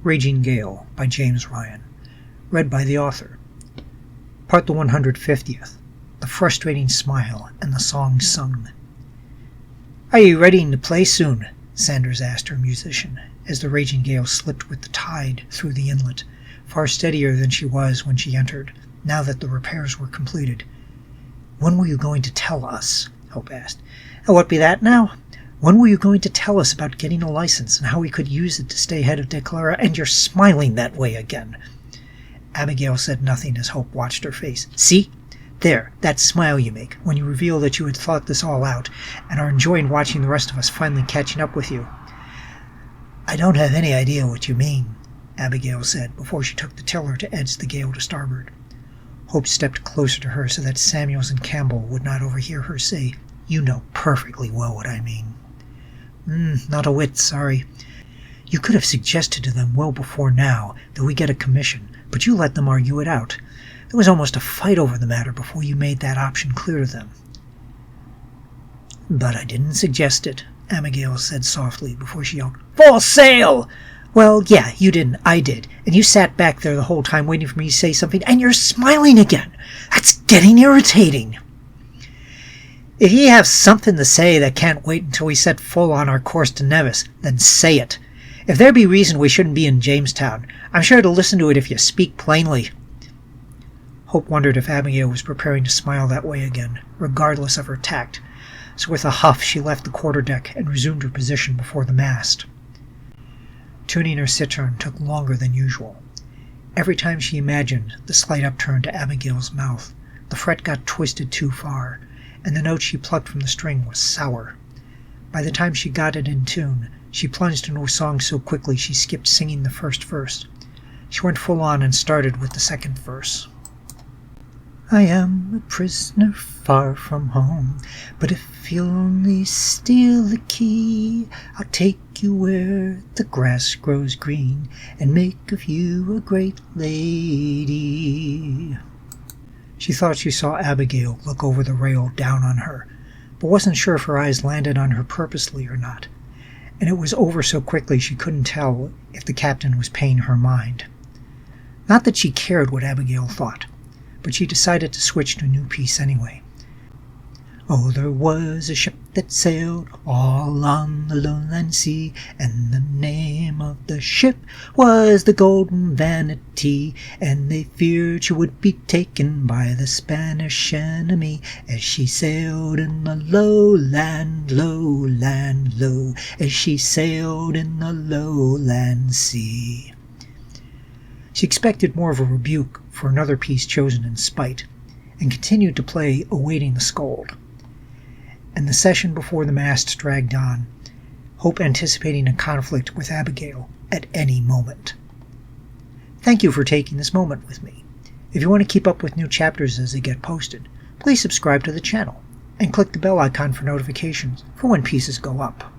Raging Gale by James Ryan. Read by the author. Part the 150th. The frustrating smile and the song sung. "Are you ready to play soon?" Sanders asked her musician, as the raging gale slipped with the tide through the inlet, far steadier than she was when she entered, now that the repairs were completed. "When were you going to tell us?" Hope asked. "What be that now? When were you going to tell us about getting a license and how we could use it to stay ahead of Declara? And you're smiling that way again." Abigail said nothing as Hope watched her face. "See? There, that smile you make when you reveal that you had thought this all out and are enjoying watching the rest of us finally catching up with you." "I don't have any idea what you mean," Abigail said before she took the tiller to edge the gale to starboard. Hope stepped closer to her so that Samuels and Campbell would not overhear her say, "You know perfectly well what I mean." Not a whit, sorry. You could have suggested to them well before now that we get a commission, but you let them argue it out. There was almost a fight over the matter before you made that option clear to them." "But I didn't suggest it," Abigail said softly before she yelled, "Full sail!" "Well, yeah, you didn't. I did. And you sat back there the whole time waiting for me to say something, and you're smiling again. That's getting irritating." "If ye have something to say that can't wait until we set full on our course to Nevis, then say it. If there be reason we shouldn't be in Jamestown, I'm sure to listen to it if you speak plainly." Hope wondered if Abigail was preparing to smile that way again, regardless of her tact, so with a huff she left the quarterdeck and resumed her position before the mast. Tuning her cittern took longer than usual. Every time she imagined the slight upturn to Abigail's mouth, the fret got twisted too far, and the note she plucked from the string was sour. By the time she got it in tune, she plunged into a song so quickly she skipped singing the first verse. She went full on and started with the second verse. "I am a prisoner far from home, but if you'll only steal the key, I'll take you where the grass grows green and make of you a great lady." She thought she saw Abigail look over the rail down on her, but wasn't sure if her eyes landed on her purposely or not, and it was over so quickly she couldn't tell if the captain was paying her mind. Not that she cared what Abigail thought, but she decided to switch to a new piece anyway. "Oh, there was a ship that sailed all on the lowland sea, and the name of the ship was the Golden Vanity, and they feared she would be taken by the Spanish enemy, as she sailed in the lowland, lowland, low, as she sailed in the lowland sea." She expected more of a rebuke for another piece chosen in spite, and continued to play awaiting the scold. And the session before the mast dragged on, Hope anticipating a conflict with Abigail at any moment. Thank you for taking this moment with me. If you want to keep up with new chapters as they get posted, please subscribe to the channel and click the bell icon for notifications for when pieces go up.